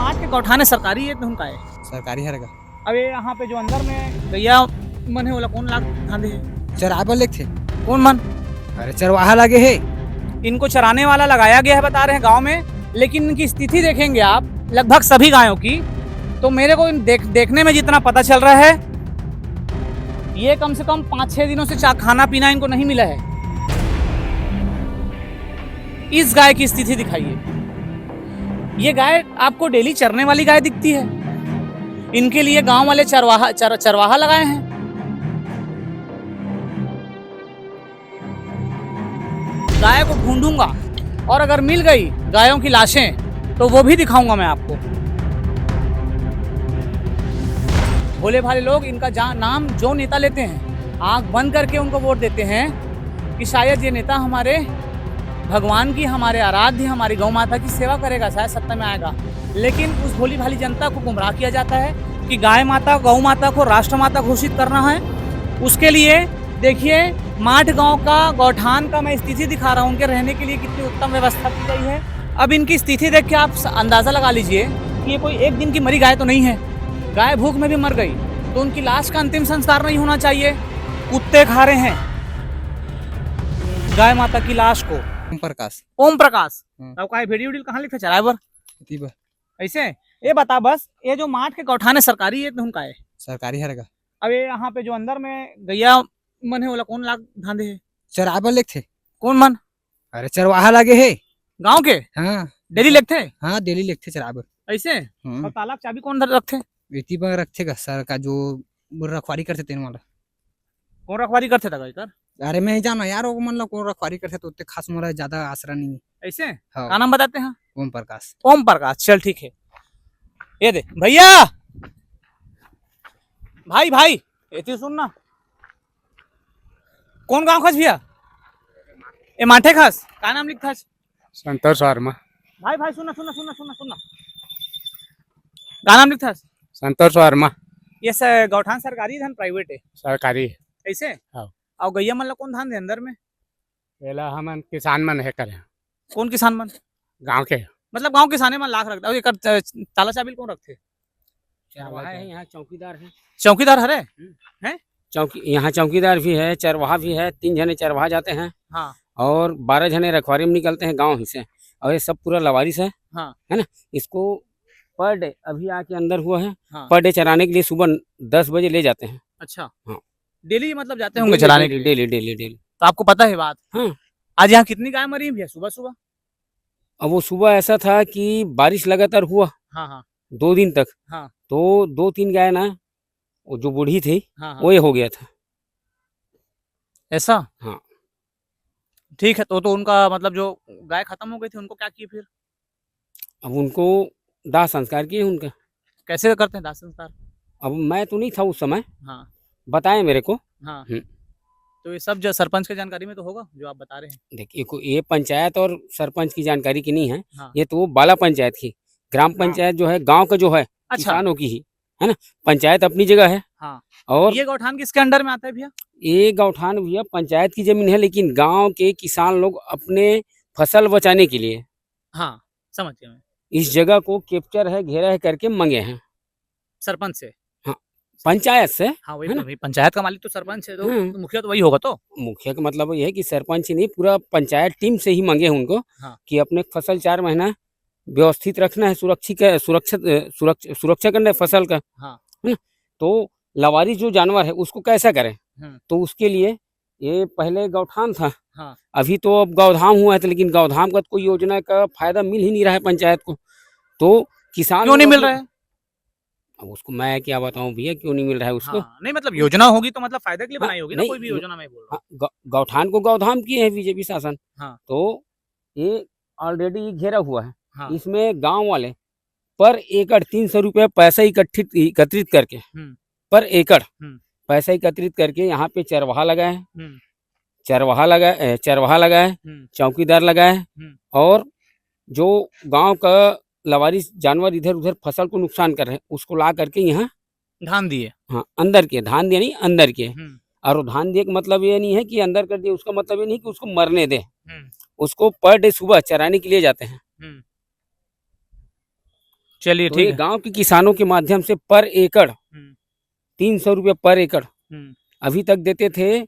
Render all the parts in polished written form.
माठ के गौठान है सरकारी है तो उनका है सरकारी है रहेगा। अब ये यहाँ पे जो अंदर में गैया मन है बोला कौन लाग धांधे है चराबर लेग थे। कौन मन अरे चरवाहा लगे है। इनको चराने वाला लगाया गया है बता रहे हैं गांव में, लेकिन इनकी स्थिति देखेंगे आप लगभग सभी गायों की, तो मेरे को देखने में जितना पता चल रहा है ये कम से कम 5-6 दिनों से खाना पीना इनको नहीं मिला है। इस गाय की स्थिति दिखाइए। ये गाय आपको डेली चरने वाली गाय दिखती है, इनके लिए गांव वाले चरवाहा लगाए हैं। गाय को ढूंढूंगा और अगर मिल गई गायों की लाशें तो वो भी दिखाऊंगा मैं आपको। भोले भाले लोग इनका नाम जो नेता लेते हैं आंख बंद करके उनको वोट देते हैं कि शायद ये नेता हमारे भगवान की, हमारे आराध्य, हमारी गौ माता की सेवा करेगा, शायद सत्ता में आएगा। लेकिन उस भोली भाली जनता को गुमराह किया जाता है कि गाय माता, गौ माता को राष्ट्र माता घोषित करना है। उसके लिए देखिए माठ गांव का गौठान का मैं स्थिति दिखा रहा हूँ, उनके रहने के लिए कितनी उत्तम व्यवस्था की गई है। अब इनकी स्थिति देख के आप अंदाजा लगा लीजिए कि ये कोई एक दिन की मरी गाय तो नहीं है। गाय भूख में भी मर गई तो उनकी लाश का अंतिम संस्कार नहीं होना चाहिए। कुत्ते खा रहे हैं गाय माता की लाश को। ओम प्रकाश। ओम प्रकाश अब का वीडियो कहाँ लिखा चला है ऐसे ये बता बस, ये जो माठ के गौठान है सरकारी है तो उनका है सरकारी है रहेगा। अब ये यहाँ पे जो अंदर में गैया मन है बोला कौन लाग धांधे है चराबर लेग थे। कौन मन? अरे चरवाहा लगे है गांव के। हाँ डेली लेग थे। हाँ डेली लेग थे चराबर ऐसे। और तालाब चाबी कौन रखते? इतनी पर रखते सर का जो रखवारी करते तेन वाला। कौन रखवारी करते था गाय कर? अरे मैं जाना यार वो मतलब कौन रखवारी करते तो उतने खास मोरा ज्यादा आसरा नहीं है। ऐसे। हाँ। क्या नाम बताते हैं? ओम प्रकाश। ओम प्रकाश, चल ठीक है। ये दे भैया, भाई भाई ये सुन ना, कौन गांव खस भैया? ये माठे खस क्या नाम लिखा? संतोष वर्मा। भाई भाई सुनना सुनना सुनना सुनना सुनना, क्या नाम लिखा? संतोष वर्मा। ये गौठान सरकारी धान प्राइवेट है? सरकारी। ऐसे। हाँ। और गैया मन ला कौन धान दे अंदर में? पहला हम किसान मन है करे। कौन किसान मन? गांव के। मतलब गांव किसाने मन लाख रखता है। ताला चाबिल कौन रखते? चरवाहा है, यहाँ चौकीदार है। चौकीदार हरे हैं? चौकी यहाँ चौकीदार भी है, चरवाहा भी है। 3 जने चरवाहा जाते हैं। हाँ। और 12 जने रखवारी में निकलते हैं गांव ही से। और ये सब पूरा लवारिस है। हाँ। है ना। इसको पर डे अभी आके अंदर हुआ है। हाँ। पर डे चराने के लिए सुबह 10 बजे ले जाते हैं। अच्छा। हाँ। डेली मतलब जाते होंगे चराने के लिए? Daily daily daily. तो आपको पता है बात? हाँ। आज यहाँ कितनी गाय मरी भैया सुबह सुबह? अब वो सुबह ऐसा था कि बारिश लगातार हुआ। हाँ हाँ 2 दिन तक। हाँ। तो 2-3 गाय ना, वो जो बूढ़ी थी हाँ हाँ। वो ये हो गया था ऐसा। हाँ। ठीक है, तो उनका मतलब जो गाय खत्म हो गई थी उनको क्या किए फिर? अब उनको दाह संस्कार किए उनका। कैसे करते हैं दाह संस्कार? अब मैं तो नहीं था उस समय। हाँ। बताए मेरे को। हाँ। तो ये सब जो सरपंच की जानकारी में तो होगा जो आप बता रहे हैं? देखिए ये पंचायत और सरपंच की जानकारी की नहीं है। हाँ। ये तो बाला पंचायत की, ग्राम पंचायत जो है गांव का जो है। अच्छा। किसानों की ही है ना। पंचायत अपनी जगह है। हाँ। और ये गौठान किसके अंडर में आता है भैया? ये गौठान भैया पंचायत की जमीन है, लेकिन गांव के किसान लोग अपने फसल बचाने के लिए हाँ समझ गया मैं। इस जगह को कैप्चर है, घेरा है करके मंगे हैं सरपंच से? हाँ पंचायत से। हाँ वही तो, पंचायत का मालिक तो सरपंच है, तो मुखिया तो वही होगा। तो मुखिया का मतलब ये है कि सरपंच ही नहीं, पूरा पंचायत टीम से ही मांगे हैं उनको। हाँ। कि अपने फसल 4 महीना व्यवस्थित रखना है, सुरक्षा करना है फसल का। हाँ। है ना। तो लवारी जो जानवर है उसको कैसा करें, तो उसके लिए ये पहले गौठान था। हाँ। अभी तो अब गौधाम हुआ है, तो लेकिन गौधाम का कोई योजना का फायदा मिल ही नहीं रहा है पंचायत को। तो किसान क्यों नहीं मिल रहा है? अब उसको मैं क्या बताऊं भैया, क्यों नहीं मिल रहा है उसको। हाँ, नहीं मतलब योजना होगी तो मतलब फायदे के लिए बनाई होगी ना, कोई भी योजना मैं बोल रहा हूँ। गौठान को गौधाम किए हैं बीजेपी शासन। हाँ। तो ये ऑलरेडी घेरा हुआ है। हाँ। इसमें गांव वाले पर एकड़ 300 रुपये पैसा एकत्रित करके पर एकड़ पैसा एकत्रित करके यहाँ पे चरवाहा लगाए, चरवाहा लगाए, चौकीदार लगाए। और जो गांव का लवारिस जानवर इधर उधर फसल को नुकसान कर रहे हैं उसको ला करके यहाँ धान दिए। हाँ अंदर के धान दिए, नहीं अंदर के। और धान दिए का मतलब ये नहीं है कि अंदर कर दिए, उसका मतलब ये नहीं कि उसको मरने दे। उसको पर डे सुबह चराने के लिए जाते हैं। चलिए तो ठीक ये है। गांव के किसानों के माध्यम से पर एकड़ 300 रुपये पर एकड़ अभी तक देते थे।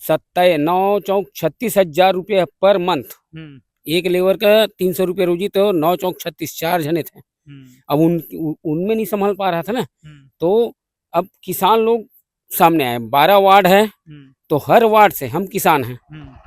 9 चौक 36,000 रुपये पर मंथ। एक लेबर का 300 रुपये रोजी, तो 9 चौक 36, 4 जने थे। अब उनमें नहीं संभाल पा रहा था ना, तो अब किसान लोग सामने आए। 12 वार्ड है, तो हर वार्ड से हम किसान हैं,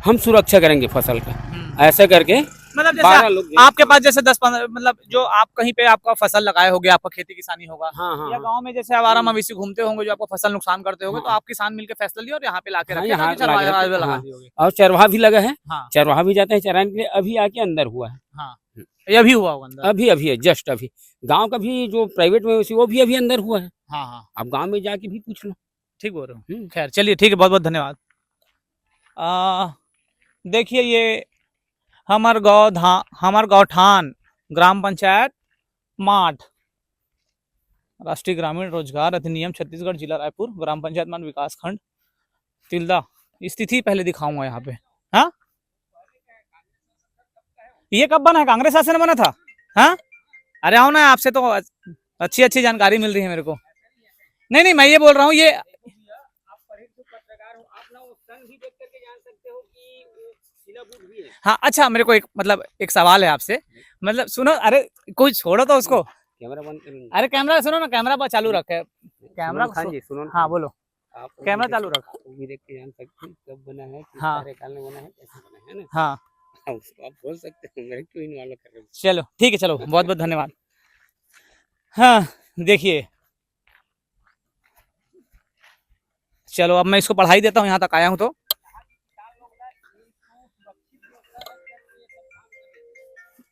हम सुरक्षा करेंगे फसल का, ऐसा करके मतलब 12 लोग जैसे आपके पास जैसे 10-15 मतलब जो आप कहीं पे आपका फसल लगाए होगे, आपका खेती किसानी होगा, हाँ या गांव में जैसे आवारा मवेशी घूमते होंगे जो आपको फसल नुकसान करते होंगे, तो आप किसान मिलकर फैसला लिए और यहाँ पे लाके रखे, यहाँ ताकि चरवाहा लाके रखे, लगा हाँ। दिए होगे। और चरवाहा भी लगा है, हाँ चरवाहा भी जाते हैं चराने के लिए। अभी आके अंदर हुआ है, हाँ, ये भी हुआ होगा अंदर। अभी है, जस्ट अभी। गांव का भी जो प्राइवेट मवेशी वो भी अभी अंदर हुआ है। हाँ हाँ, आप गांव में जाके भी पूछ लो। ठीक बोल रहे हो। खैर चलिए ठीक है, बहुत बहुत धन्यवाद। देखिए ये हमर गौठान ग्राम पंचायत माठ, राष्ट्रीय ग्रामीण रोजगार अधिनियम छत्तीसगढ़, जिला रायपुर, ग्राम पंचायत मान विकास खंड तिल्दा। स्थिति पहले दिखाऊंगा यहाँ पे। हाँ, ये कब बना है? कांग्रेस शासन में बना था। हाँ, अरे आओ ना, आपसे तो अच्छी अच्छी जानकारी मिल रही है मेरे को। नहीं, मैं ये बोल रहा हूँ, ये हाँ अच्छा, मेरे को एक मतलब एक सवाल है आपसे। मतलब सुनो, अरे कोई छोड़ो तो उसको, कैमरा बंद करो। अरे कैमरा सुनो ना, कैमरा पर चालू रखे, कैमरा खान जी सुनो। हाँ बोलो, आप कैमरा चालू रख। भी देख के जान सकते हैं कब बना है, किस हाँ। कार्यकाल में बना है, कैसे बना है ना। हाँ उसको आप बोल सकते हैं, मेरे क्यों इन्वॉल्व कर रहे हो। चलो ठीक है, चलो बहुत बहुत धन्यवाद। हाँ देखिए, चलो अब मैं इसको पढ़ाई देता हूँ, यहाँ तक आया हूँ तो।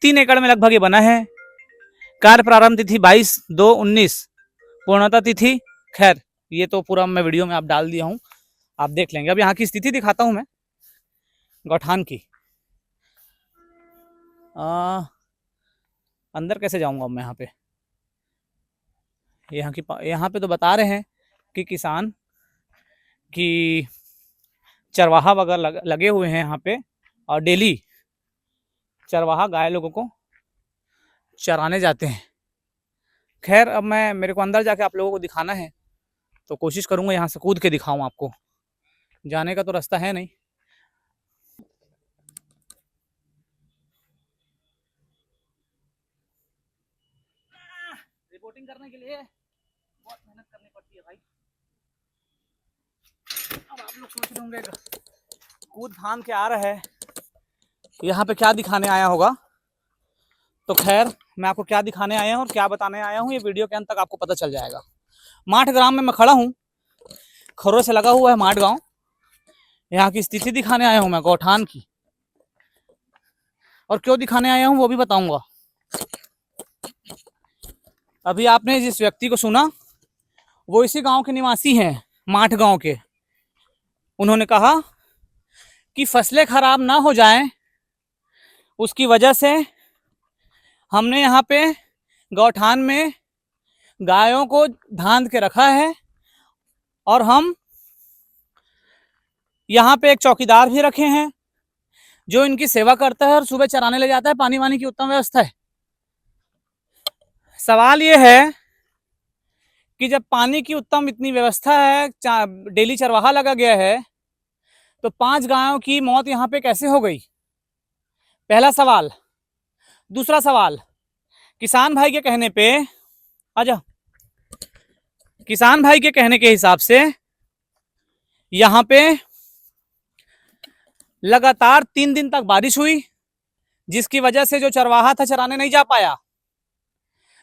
3 एकड़ में लगभग ये बना है। कार्य प्रारंभ तिथि 22/2/19, पूर्णता तिथि, खैर ये तो पूरा मैं वीडियो में आप डाल दिया हूँ, आप देख लेंगे। अब यहाँ की स्थिति दिखाता हूँ मैं गौठान की। अंदर कैसे जाऊंगा अब मैं यहाँ पे? यहाँ पे तो बता रहे हैं कि किसान की चरवाहा वगैरह लगे हुए हैं यहाँ पे, और डेली चरवाहा गाय लोगों को चराने जाते हैं। खैर अब मेरे को अंदर जाके आप लोगों को दिखाना है, तो कोशिश करूंगा यहाँ से कूद के दिखाऊं आपको, जाने का तो रास्ता है नहीं। रिपोर्टिंग करने के लिए बहुत मेहनत करनी पड़ती है भाई। अब आप लोग सोच रहे होंगे कूद फांद के आ रहा है, यहाँ पे क्या दिखाने आया होगा। तो खैर मैं आपको क्या दिखाने आया हूँ और क्या बताने आया हूँ, ये वीडियो के अंत तक आपको पता चल जाएगा। माठ ग्राम में मैं खड़ा हूँ, खरों से लगा हुआ है माठ गांव। यहाँ की स्थिति दिखाने आया हूँ मैं गौठान की, और क्यों दिखाने आया हूँ वो भी बताऊंगा। अभी आपने जिस व्यक्ति को सुना वो इसी गांव के निवासी हैं, माठ गांव के। उन्होंने कहा कि फसलें खराब ना हो जाएं, उसकी वजह से हमने यहाँ पे गौठान में गायों को बांध के रखा है, और हम यहाँ पे एक चौकीदार भी रखे हैं जो इनकी सेवा करता है और सुबह चराने ले जाता है। पानी वानी की उत्तम व्यवस्था है। सवाल ये है कि जब पानी की उत्तम इतनी व्यवस्था है, डेली चरवाहा लगा गया है, तो 5 गायों की मौत यहाँ पे कैसे हो गई? पहला सवाल। दूसरा सवाल, किसान भाई के कहने पे, आजा, किसान भाई के कहने के हिसाब से यहाँ पे लगातार 3 दिन तक बारिश हुई, जिसकी वजह से जो चरवाहा था चराने नहीं जा पाया।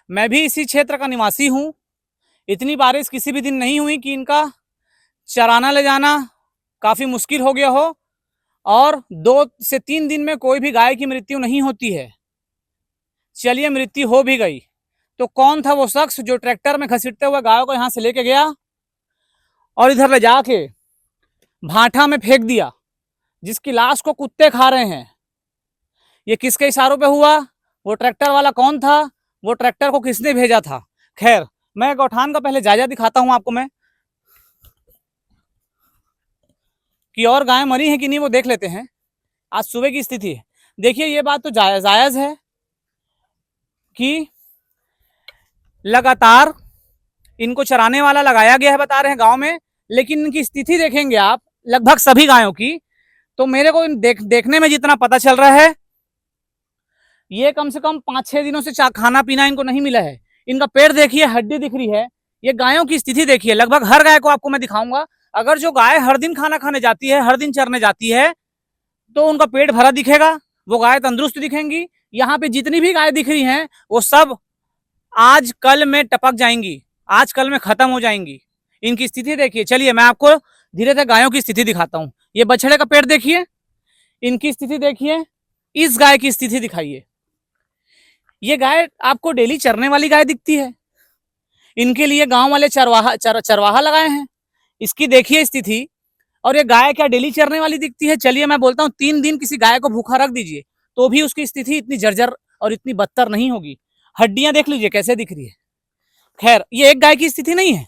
मैं भी इसी क्षेत्र का निवासी हूं। इतनी बारिश किसी भी दिन नहीं हुई कि इनका चराना ले जाना काफी मुश्किल हो गया हो, और 2 से 3 दिन में कोई भी गाय की मृत्यु नहीं होती है। चलिए मृत्यु हो भी गई तो कौन था वो शख्स जो ट्रैक्टर में घसीटते हुए गायों को यहां से लेके गया और इधर ले जाके भाठा में फेंक दिया, जिसकी लाश को कुत्ते खा रहे हैं? ये किसके इशारों पे हुआ? वो ट्रैक्टर वाला कौन था? वो ट्रैक्टर को किसने भेजा था? खैर मैं गौठान का पहले जायजा दिखाता हूं आपको मैं, कि और गायें मरी हैं कि नहीं वो देख लेते हैं। आज सुबह की स्थिति है। देखिए ये बात तो जायज है कि लगातार इनको चराने वाला लगाया गया है, बता रहे हैं गांव में, लेकिन इनकी स्थिति देखेंगे आप लगभग सभी गायों की, तो मेरे को देखने में जितना पता चल रहा है, ये कम से कम 5-6 दिनों से खाना पीना इनको नहीं मिला है। इनका पेट देखिए, हड्डी दिख रही है। ये गायों की स्थिति देखिए, लगभग हर गाय को आपको मैं दिखाऊंगा। अगर जो गाय हर दिन खाना खाने जाती है, हर दिन चरने जाती है, तो उनका पेट भरा दिखेगा, वो गाय तंदुरुस्त दिखेंगी। यहाँ पे जितनी भी गाय दिख रही हैं वो सब आज कल में टपक जाएंगी, आज कल में खत्म हो जाएंगी। इनकी स्थिति देखिए। चलिए मैं आपको धीरे धीरे गायों की स्थिति दिखाता हूँ। ये बछड़े का पेट देखिए, इनकी स्थिति देखिए, इस गाय की स्थिति दिखाइए। ये गाय आपको डेली चरने वाली गाय दिखती है, इनके लिए गांव वाले चरवाहा लगाए हैं। इसकी देखिए स्थिति, और ये गाय क्या डेली चरने वाली दिखती है? चलिए मैं बोलता हूँ 3 दिन किसी गाय को भूखा रख दीजिए तो भी उसकी स्थिति इतनी जर्जर और इतनी बदतर नहीं होगी। हड्डियां देख लीजिए कैसे दिख रही है। खैर, ये एक गाय की स्थिति नहीं है।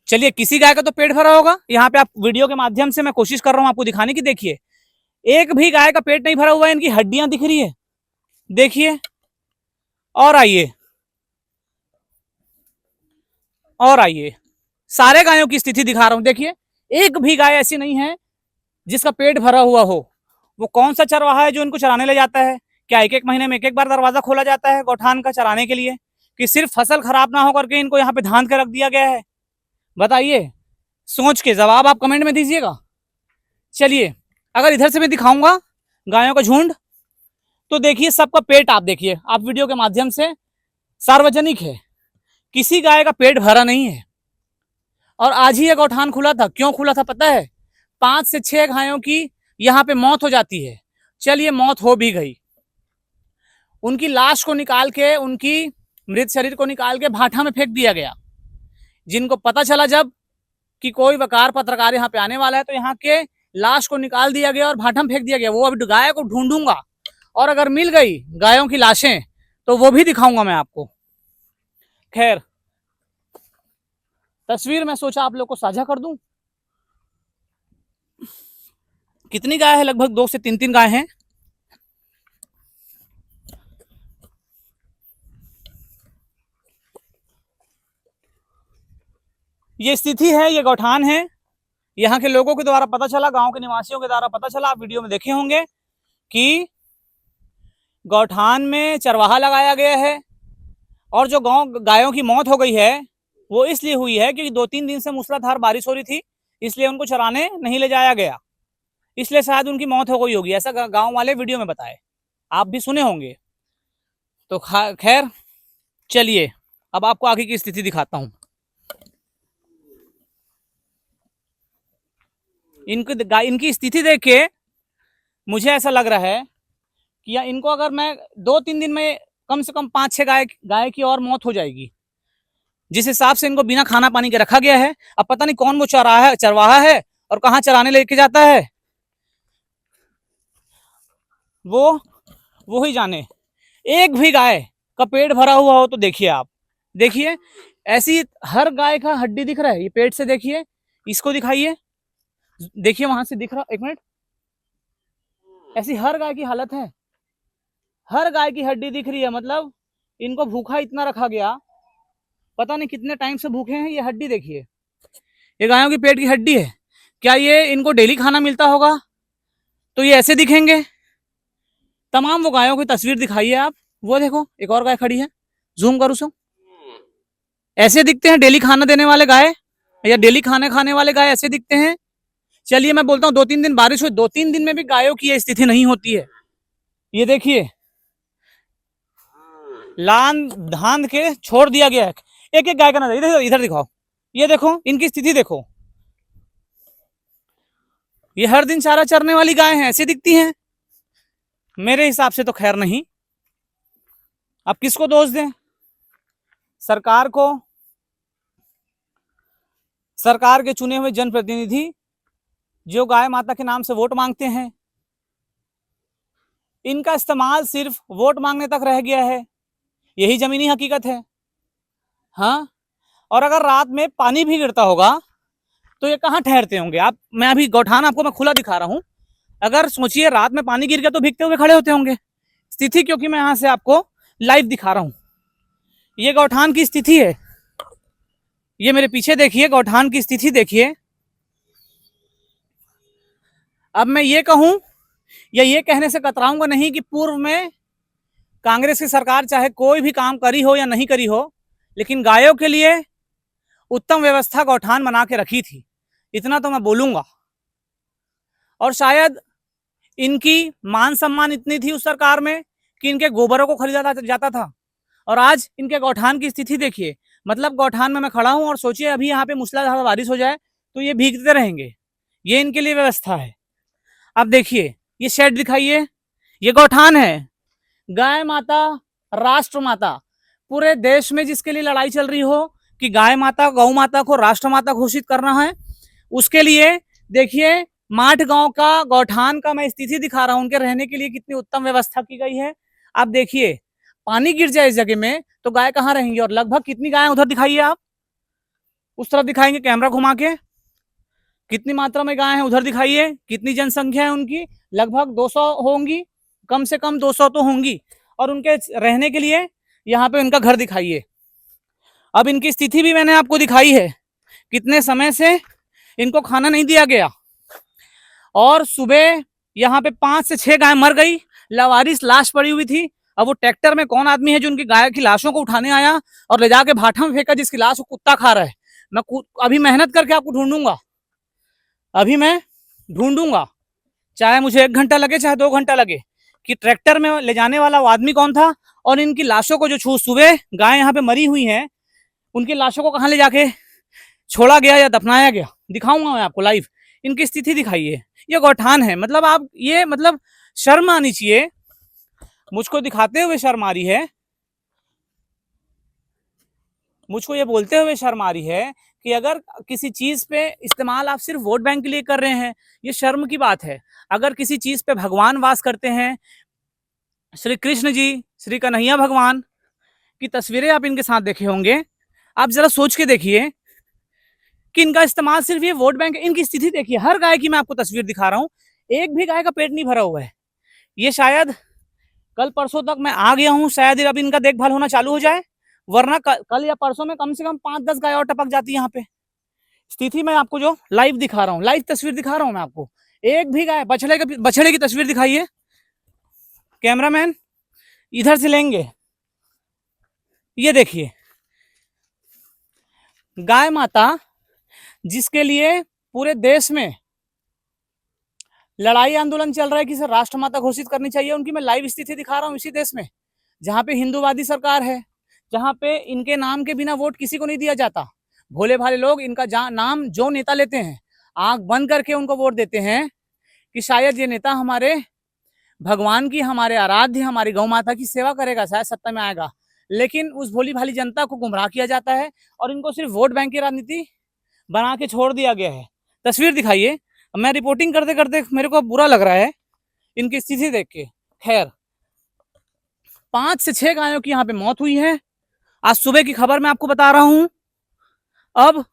चलिए, किसी गाय का तो पेट भरा होगा। यहाँ पे आप वीडियो के माध्यम से मैं कोशिश कर रहा हूँ आपको दिखाने की। देखिए, एक भी गाय का पेट नहीं भरा हुआ है, इनकी हड्डियां दिख रही है, देखिए। और आइए सारे गायों की स्थिति दिखा रहा हूं। देखिए, एक भी गाय ऐसी नहीं है जिसका पेट भरा हुआ हो। वो कौन सा चरवाहा है जो इनको चराने ले जाता है? क्या एक महीने में एक बार दरवाजा खोला जाता है गौठान का चराने के लिए, कि सिर्फ फसल खराब ना हो करके इनको यहाँ पे धान के रख दिया गया है? बताइए, सोच के जवाब आप कमेंट में दीजिएगा। चलिए, अगर इधर से मैं दिखाऊंगा गायों का झुंड, तो देखिए सबका पेट आप देखिए, आप वीडियो के माध्यम से, सार्वजनिक है, किसी गाय का पेट भरा नहीं है। और आज ही ये गौठान खुला था। क्यों खुला था पता है? 5 से 6 गायों की यहाँ पे मौत हो जाती है। चलिए, मौत हो भी गई, उनकी लाश को निकाल के, उनकी मृत शरीर को निकाल के भाठा में फेंक दिया गया। जिनको पता चला जब कि कोई वकार पत्रकार यहाँ पे आने वाला है, तो यहाँ के लाश को निकाल दिया गया और भाठा में फेंक दिया गया। वो अभी गाय को ढूंढूंगा, और अगर मिल गई गायों की लाशें तो वो भी दिखाऊंगा मैं आपको। खैर, तस्वीर मैं सोचा आप लोग को साझा कर दूं। कितनी गाय है? लगभग 2 से 3 गाय हैं। ये स्थिति है, ये गौठान है। यहाँ के लोगों के द्वारा पता चला, गांव के निवासियों के द्वारा पता चला, आप वीडियो में देखे होंगे कि गौठान में चरवाहा लगाया गया है। और जो गायों की मौत हो गई है वो इसलिए हुई है कि 2-3 दिन से मूसलाधार बारिश हो रही थी, इसलिए उनको चराने नहीं ले जाया गया, इसलिए शायद उनकी मौत हो गई होगी, ऐसा गांव वाले वीडियो में बताए, आप भी सुने होंगे। तो खैर, चलिए अब आपको आगे की स्थिति दिखाता हूं। इनकी स्थिति देख के मुझे ऐसा लग रहा है कि इनको अगर मैं 2-3 दिन में कम से कम 5-6 गाय की और मौत हो जाएगी। जिस हिसाब से इनको बिना खाना पानी के रखा गया है, अब पता नहीं कौन वो चरवाहा है और कहाँ चराने लेके जाता है, वो ही जाने। एक भी गाय का पेट भरा हुआ हो तो देखिए आप, देखिए ऐसी हर गाय का हड्डी दिख रहा है। ये पेट से देखिए, इसको दिखाइए, देखिए वहां से दिख रहा, 1 मिनट, ऐसी हर गाय की हालत है, हर गाय की हड्डी दिख रही है। मतलब इनको भूखा इतना रखा गया, पता नहीं कितने टाइम से भूखे हैं। ये हड्डी देखिए, ये गायों की पेट की हड्डी है। क्या ये इनको डेली खाना मिलता होगा तो ये ऐसे दिखेंगे? तमाम वो गायों की तस्वीर दिखाइए आप। वो देखो, एक और गाय खड़ी है, जूम करो सो, ऐसे दिखते हैं डेली खाना देने वाले गाय, या डेली खाने खाने वाले गाय ऐसे दिखते हैं। चलिए मैं बोलता हूँ 2-3 दिन बारिश हुई, 2-3 दिन में भी गायों की ये स्थिति नहीं होती है। ये देखिए, लान धान के छोड़ दिया गया है। एक एक गाय का नजर इधर दिखाओ, ये देखो इनकी स्थिति देखो। ये हर दिन चारा चरने वाली गाय हैं, ऐसी दिखती हैं? मेरे हिसाब से तो खैर नहीं। अब किसको दोष दें? सरकार को, सरकार के चुने हुए जनप्रतिनिधि जो गाय माता के नाम से वोट मांगते हैं, इनका इस्तेमाल सिर्फ वोट मांगने तक रह गया है। यही जमीनी हकीकत है। हाँ, और अगर रात में पानी भी गिरता होगा तो ये कहाँ ठहरते होंगे? आप, मैं अभी गौठान आपको मैं खुला दिखा रहा हूं, अगर सोचिए रात में पानी गिर गया तो भीगते हुए खड़े होते होंगे। स्थिति क्योंकि मैं यहां से आपको लाइव दिखा रहा हूं, ये गौठान की स्थिति है, ये मेरे पीछे देखिए, गौठान की स्थिति देखिए। अब मैं ये कहूं या ये कहने से कतराऊंगा नहीं कि पूर्व में कांग्रेस की सरकार चाहे कोई भी काम करी हो या नहीं करी हो, लेकिन गायों के लिए उत्तम व्यवस्था गौठान बना के रखी थी, इतना तो मैं बोलूंगा। और शायद इनकी मान सम्मान इतनी थी उस सरकार में कि इनके गोबरों को खरीदा जाता था। और आज इनके गौठान की स्थिति देखिए, मतलब गौठान में मैं खड़ा हूं और सोचिए अभी यहाँ पे मूसलाधार बारिश हो जाए तो ये भीगते रहेंगे, ये इनके लिए व्यवस्था है। अब देखिए ये शेड दिखाइए, ये गौठान है। गाय माता, राष्ट्र माता, पूरे देश में जिसके लिए लड़ाई चल रही हो कि गाय माता, गौ माता को राष्ट्र माता घोषित करना है, उसके लिए देखिए माठ गांव का गौठान का मैं स्थिति दिखा रहा हूं, उनके रहने के लिए कितनी उत्तम व्यवस्था की गई है। आप देखिए पानी गिर जाए इस जगह में तो गाय कहाँ रहेंगी, और लगभग कितनी गाय उधर दिखाइए, आप उस तरफ दिखाएंगे कैमरा घुमा के, कितनी मात्रा में गाय है उधर दिखाइए, कितनी जनसंख्या है उनकी, लगभग 200 होंगी, कम से कम 200 तो होंगी। और उनके रहने के लिए यहाँ पे उनका घर दिखाइए। अब इनकी स्थिति भी मैंने आपको दिखाई है, कितने समय से इनको खाना नहीं दिया गया, और सुबह यहाँ पे 5 से 6 गाय मर गई, लावारिस लाश पड़ी हुई थी। अब वो ट्रैक्टर में कौन आदमी है जो उनकी गाय की लाशों को उठाने आया और ले जाके भाटा में फेंका, जिसकी लाश कुत्ता खा रहा है। मैं अभी मेहनत करके आपको ढूंढूंगा, अभी मैं ढूंढूंगा, चाहे मुझे 1 घंटा लगे चाहे 2 घंटा लगे, कि ट्रैक्टर में ले जाने वाला वो आदमी कौन था, और इनकी लाशों को जो सुबह गाय यहाँ पे मरी हुई हैं उनकी लाशों को कहाँ ले जाके छोड़ा गया या दफनाया गया, दिखाऊंगा मैं आपको लाइव। इनकी स्थिति दिखाइए, ये गौठान है। मतलब आप ये, मतलब शर्म आनी चाहिए, मुझको दिखाते हुए शर्म आ रही है, मुझको ये बोलते हुए शर्म आ रही है कि अगर किसी चीज पे इस्तेमाल आप सिर्फ वोट बैंक के लिए कर रहे हैं, ये शर्म की बात है। अगर किसी चीज पे भगवान वास करते हैं, श्री कृष्ण जी, श्री कन्हैया भगवान की तस्वीरें आप इनके साथ देखे होंगे, आप जरा सोच के देखिए कि इनका इस्तेमाल सिर्फ ये वोट बैंक। इनकी स्थिति देखिए, हर गाय की मैं आपको तस्वीर दिखा रहा हूं, एक भी गाय का पेट नहीं भरा हुआ है। ये शायद कल परसों तक मैं आ गया हूं, शायद अब इनका देखभाल होना चालू हो जाए, वरना कल या परसों में कम से कम 5-10 गाय और टपक जाती है यहाँ पे। स्थिति मैं आपको जो लाइव दिखा रहा हूँ, लाइव तस्वीर दिखा रहा हूँ मैं आपको, एक भी गाय, बछड़े की तस्वीर दिखाइए कैमरामैन, इधर से लेंगे, ये देखिए गाय माता जिसके लिए पूरे देश में लड़ाई आंदोलन चल रहा है कि सर राष्ट्र माता घोषित करनी चाहिए, उनकी मैं लाइव स्थिति दिखा रहा हूँ इसी देश में, जहाँ पे हिंदूवादी सरकार है, जहाँ पे इनके नाम के बिना वोट किसी को नहीं दिया जाता। भोले भाले लोग इनका नाम जो नेता लेते हैं, आंख बंद करके उनको वोट देते हैं कि शायद ये नेता हमारे भगवान की, हमारे आराध्य, हमारी गौ माता की सेवा करेगा, शायद सत्ता में आएगा। लेकिन उस भोली भाली जनता को गुमराह किया जाता है और इनको सिर्फ वोट बैंक की राजनीति बना के छोड़ दिया गया है। तस्वीर दिखाइए, मैं रिपोर्टिंग करते करते मेरे को बुरा लग रहा है इनकी स्थिति देख के। खैर 5 से 6 गायों की यहाँ पे मौत हुई है, आज सुबह की खबर मैं आपको बता रहा हूं। अब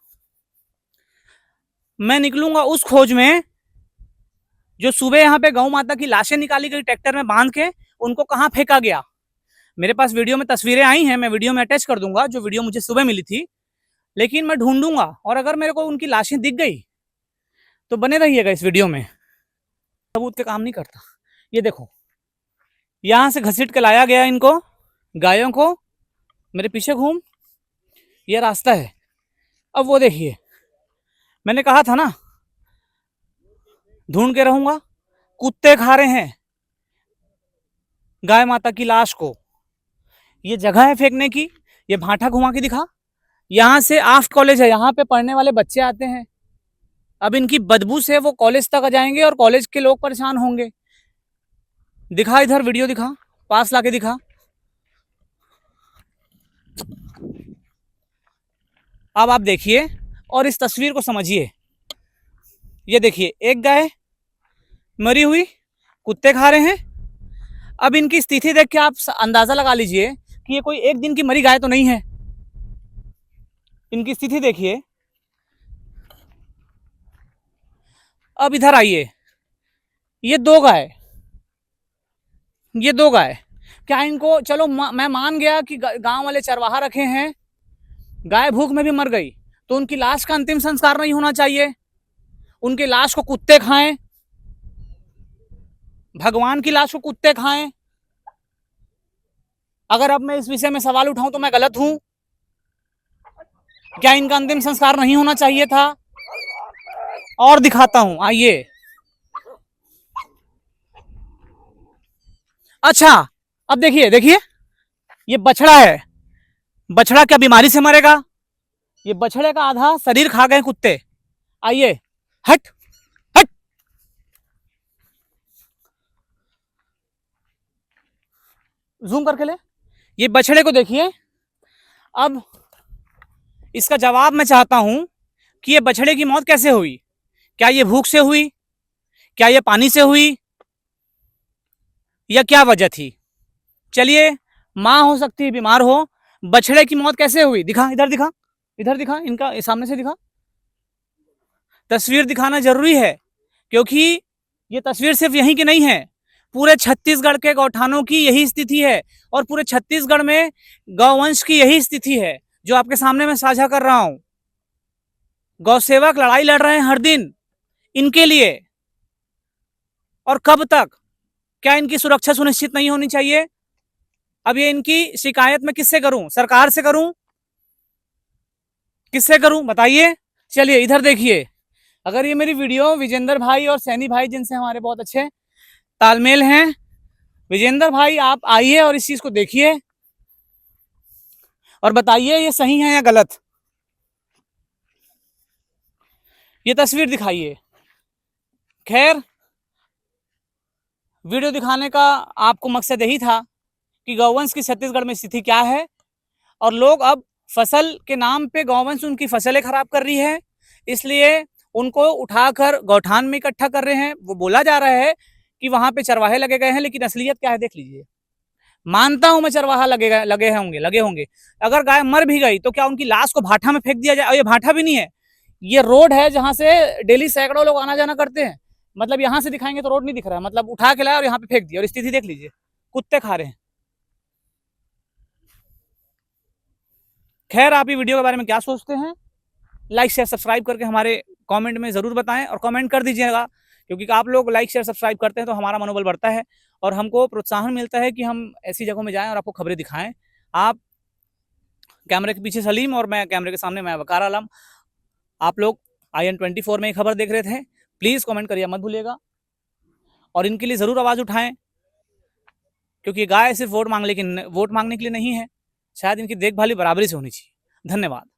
मैं निकलूंगा उस खोज में जो सुबह यहाँ पे गौ माता की लाशें निकाली गई ट्रैक्टर में बांध के, उनको कहाँ फेंका गया। मेरे पास वीडियो में तस्वीरें आई हैं, मैं वीडियो में अटैच कर दूंगा, जो वीडियो मुझे सुबह मिली थी, लेकिन मैं ढूंढूंगा, और अगर मेरे को उनकी लाशें दिख गई तो बने रहिएगा इस वीडियो में। सबूत के काम नहीं करता। ये देखो, यहां से घसीट के लाया गया इनको, गायों को, मेरे पीछे घूम, ये रास्ता है। अब वो देखिए, मैंने कहा था ना ढूंढ के रहूंगा, कुत्ते खा रहे हैं गाय माता की लाश को। ये जगह है फेंकने की, ये भाटा घुमा के दिखा, यहाँ से आर्ट कॉलेज है, यहाँ पे पढ़ने वाले बच्चे आते हैं। अब इनकी बदबू से वो कॉलेज तक आ जाएंगे और कॉलेज के लोग परेशान होंगे। दिखा, इधर वीडियो दिखा, पास लाके दिखा। अब आप देखिए और इस तस्वीर को समझिए। ये देखिए, एक गाय मरी हुई, कुत्ते खा रहे हैं। अब इनकी स्थिति देख के आप अंदाजा लगा लीजिए कि ये कोई एक दिन की मरी गाय तो नहीं है। इनकी स्थिति देखिए। अब इधर आइए, ये दो गाय, क्या इनको, चलो मैं मान गया कि गांव वाले चरवाहा रखे हैं, गाय भूख में भी मर गई तो उनकी लाश का अंतिम संस्कार नहीं होना चाहिए, उनकी लाश को कुत्ते खाएं, भगवान की लाश को कुत्ते खाएं। अगर अब मैं इस विषय में सवाल उठाऊं तो मैं गलत हूं? क्या इनका अंतिम संस्कार नहीं होना चाहिए था? और दिखाता हूं, आइए। अच्छा, अब देखिए देखिए, ये बछड़ा है, बछड़ा क्या बीमारी से मरेगा? ये बछड़े का आधा शरीर खा गए कुत्ते। आइए, हट हट, जूम करके ले, ये बछड़े को देखिए। अब इसका जवाब मैं चाहता हूं कि ये बछड़े की मौत कैसे हुई? क्या ये भूख से हुई, क्या ये पानी से हुई, या क्या वजह थी? चलिए, मां हो सकती है बीमार हो, बछड़े की मौत कैसे हुई? दिखा, इधर दिखा, इधर दिखा, इनका सामने से दिखा, तस्वीर दिखाना जरूरी है, क्योंकि ये तस्वीर सिर्फ यहीं की नहीं है, पूरे छत्तीसगढ़ के गौठानों की यही स्थिति है, और पूरे छत्तीसगढ़ में गौवंश की यही स्थिति है जो आपके सामने मैं साझा कर रहा हूं। गौसेवक लड़ाई लड़ रहे हैं हर दिन इनके लिए, और कब तक? क्या इनकी सुरक्षा सुनिश्चित नहीं होनी चाहिए? अब ये इनकी शिकायत मैं किससे करूं? सरकार से करूं? किससे करूं बताइए? चलिए इधर देखिए, अगर ये मेरी वीडियो विजेंद्र भाई और सैनी भाई, जिनसे हमारे बहुत अच्छे तालमेल हैं, विजेंद्र भाई आप आइए और इस चीज को देखिए और बताइए ये सही है या गलत। ये तस्वीर दिखाइए। खैर, वीडियो दिखाने का आपको मकसद यही था कि गौवंश की छत्तीसगढ़ में स्थिति क्या है, और लोग अब फसल के नाम पे गौवंश उनकी फसलें खराब कर रही है, इसलिए उनको उठाकर गौठान में इकट्ठा कर रहे हैं। वो बोला जा रहा है कि वहां पे चरवाहे लगे गए हैं, लेकिन असलियत क्या है देख लीजिए। मानता हूं मैं चरवाहा लगे होंगे। अगर गाय मर भी गई तो क्या उनकी लाश को भाठा में फेंक दिया जाए? और ये भाठा भी नहीं है, ये रोड है जहां से डेली सैकड़ों लोग आना जाना करते हैं। मतलब यहां से दिखाएंगे तो रोड नहीं दिख रहा है, मतलब उठा के लाया और यहाँ पे फेंक दिया, और स्थिति देख लीजिए, कुत्ते खा रहे हैं। खैर, आप ये वीडियो के बारे में क्या सोचते हैं? लाइक शेयर सब्सक्राइब करके हमारे कमेंट में जरूर बताएं, और कमेंट कर दीजिएगा, क्योंकि आप लोग लाइक शेयर सब्सक्राइब करते हैं तो हमारा मनोबल बढ़ता है और हमको प्रोत्साहन मिलता है कि हम ऐसी जगहों में जाएं और आपको खबरें दिखाएं। आप कैमरे के पीछे सलीम और मैं कैमरे के सामने मैं वकार आलम। आप लोग IN24 में खबर देख रहे थे। प्लीज कमेंट करिए मत भूलिएगा, और इनके लिए जरूर आवाज उठाएं, क्योंकि गाय सिर्फ वोट मांगने के लिए नहीं है, शायद इनकी देखभाल बराबरी से होनी चाहिए। धन्यवाद।